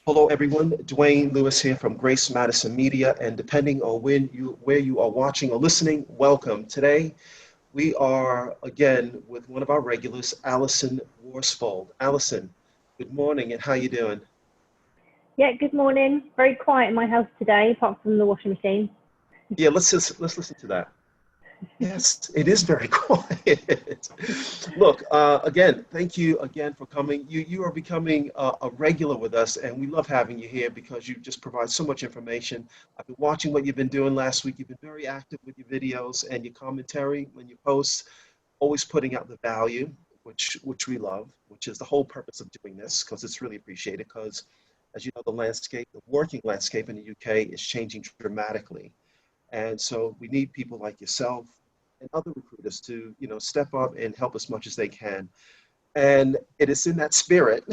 Hello, everyone. Dwayne Lewis here from Grace Madison Media, and depending on where you are watching or listening, welcome. Today, we are again with one of our regulars, Allison Worsfold. Allison, good morning, and how you doing? Yeah, good morning. Very quiet in my house today, apart from the washing machine. Yeah, let's listen to that. Yes, it is very quiet. Look, again, thank you again for coming. You are becoming a regular with us, and we love having you here because you just provide so much information. I've been watching what you've been doing last week. You've been very active with your videos and your commentary when you post, always putting out the value, which we love, which is the whole purpose of doing this, because it's really appreciated. Because, as you know, the working landscape in the UK is changing dramatically. And so we need people like yourself and other recruiters to, step up and help as much as they can. And it is in that spirit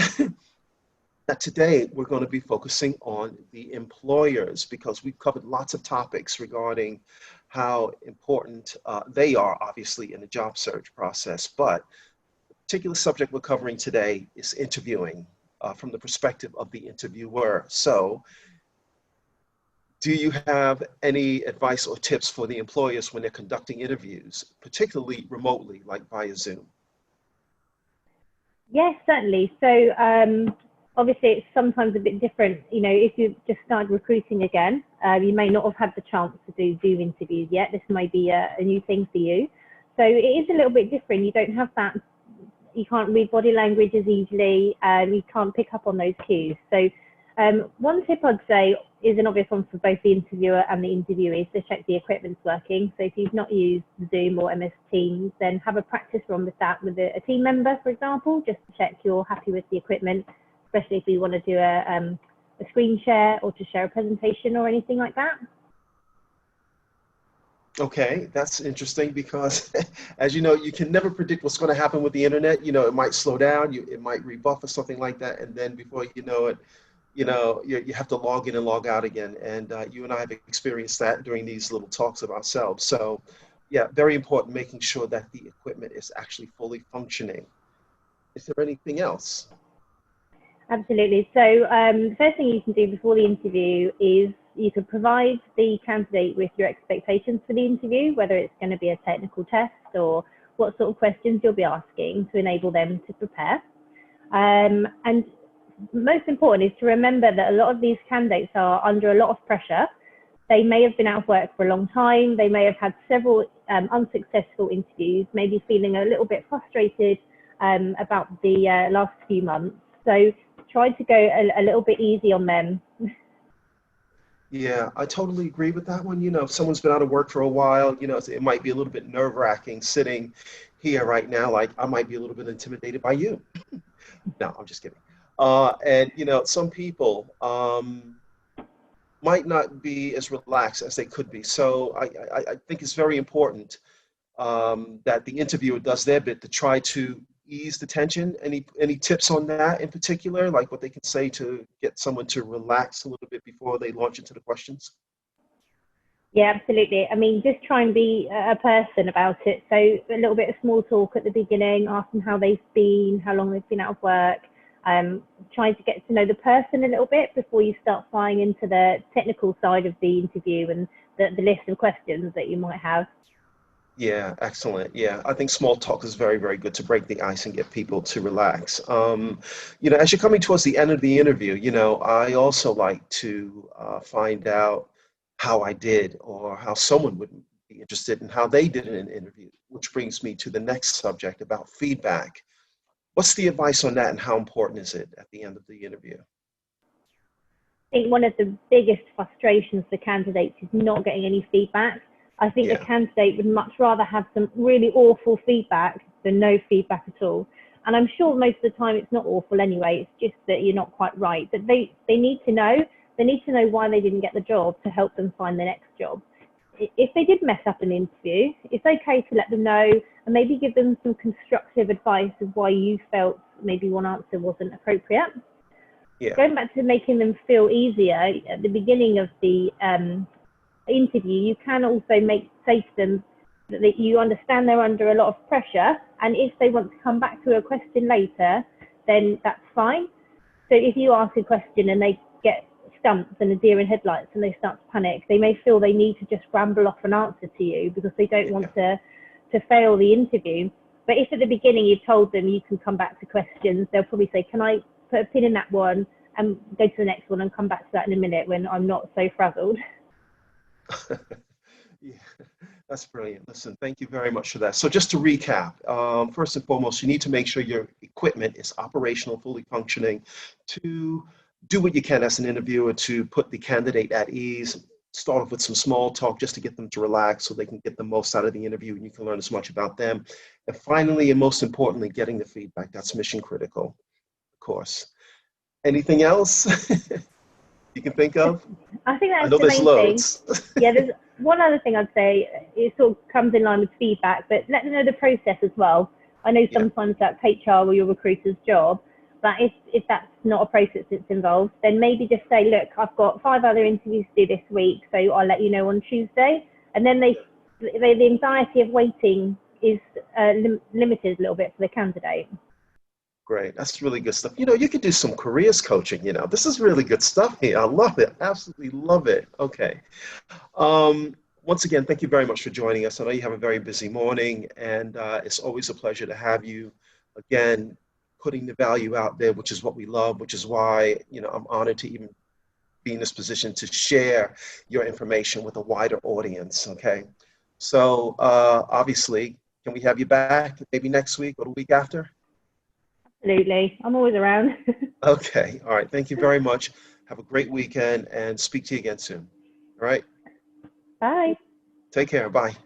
that today we're going to be focusing on the employers because we've covered lots of topics regarding how important they are, obviously, in the job search process. But the particular subject we're covering today is interviewing from the perspective of the interviewer. So do you have any advice or tips for the employers when they're conducting interviews, particularly remotely, like via Zoom? Yes, certainly. So obviously it's sometimes a bit different. If you've just started recruiting again, you may not have had the chance to do Zoom interviews yet. This may be a new thing for you. So it is a little bit different. You don't have that, you can't read body language as easily, and you can't pick up on those cues. So one tip I'd say is an obvious one for both the interviewer and the interviewee is to check the equipment's working. So if you've not used Zoom or MS Teams, then have a practice run with that with a team member, for example, just to check you're happy with the equipment, especially if you want to do a screen share or to share a presentation or anything like that. Okay, that's interesting because, as you know, you can never predict what's going to happen with the internet. It might slow down, it might rebuff or something like that, and then before you know it, you have to log in and log out again. And you and I have experienced that during these little talks of ourselves. So, yeah, very important making sure that the equipment is actually fully functioning. Is there anything else? Absolutely. So the first thing you can do before the interview is you could provide the candidate with your expectations for the interview, whether it's going to be a technical test or what sort of questions you'll be asking to enable them to prepare. And most important is to remember that a lot of these candidates are under a lot of pressure. They may have been out of work for a long time. They may have had several unsuccessful interviews, maybe feeling a little bit frustrated about the last few months. So try to go a little bit easy on them. Yeah, I totally agree with that one. If someone's been out of work for a while, it might be a little bit nerve-wracking sitting here right now. Like I might be a little bit intimidated by you. No, I'm just kidding. And some people might not be as relaxed as they could be. So I think it's very important that the interviewer does their bit to try to ease the tension. Any tips on that in particular, like what they can say to get someone to relax a little bit before they launch into the questions? Yeah, absolutely. I mean, just try and be a person about it. So a little bit of small talk at the beginning, ask them how they've been, how long they've been out of work. Trying to get to know the person a little bit before you start flying into the technical side of the interview and the list of questions that you might have. Yeah, excellent. Yeah, I think small talk is very, very good to break the ice and get people to relax. As you're coming towards the end of the interview, I also like to find out how I did or how someone would be interested in how they did in an interview, which brings me to the next subject about feedback. What's the advice on that and how important is it at the end of the interview? I think one of the biggest frustrations for candidates is not getting any feedback. I think a Yeah, candidate would much rather have some really awful feedback than no feedback at all. And I'm sure most of the time it's not awful anyway, it's just that you're not quite right. But they need to know. They need to know why they didn't get the job to help them find the next job. If they did mess up an interview, it's okay to let them know and maybe give them some constructive advice of why you felt maybe one answer wasn't appropriate. yeah. Going back to making them feel easier at the beginning of the interview, you can also say to them that you understand they're under a lot of pressure, and if they want to come back to a question later, then that's fine. So if you ask a question and they get stumped and a deer in headlights and they start to panic, they may feel they need to just ramble off an answer to you because they don't want to fail the interview. But if at the beginning you've told them you can come back to questions, they'll probably say, can I put a pin in that one and go to the next one and come back to that in a minute when I'm not so frazzled. Yeah, that's brilliant. Listen, thank you very much for that. So just to recap, first and foremost, you need to make sure your equipment is operational, fully functioning, to do what you can as an interviewer to put the candidate at ease. Start off with some small talk just to get them to relax so they can get the most out of the interview and you can learn as much about them. And finally, and most importantly, getting the feedback. That's mission critical, of course. Anything else you can think of? I think I that's know the there's main loads. thing. Yeah, there's one other thing I'd say. It sort of comes in line with feedback, but let them know the process as well. I know sometimes that's HR or your recruiter's job, but if that's not a process that's involved, then maybe just say, look, I've got 5 other interviews to do this week, so I'll let you know on Tuesday. And then the anxiety of waiting is limited a little bit for the candidate. Great. That's really good stuff. You know, you could do some careers coaching, you know. This is really good stuff here. I love it. Absolutely love it. Okay. Once again, thank you very much for joining us. I know you have a very busy morning, and it's always a pleasure to have you. Again, putting the value out there, which is what we love, which is why, you know, I'm honored to even be in this position to share your information with a wider audience. Okay. So obviously, can we have you back maybe next week or the week after? Absolutely. I'm always around. Okay. All right. Thank you very much. Have a great weekend and speak to you again soon. All right. Bye. Take care. Bye.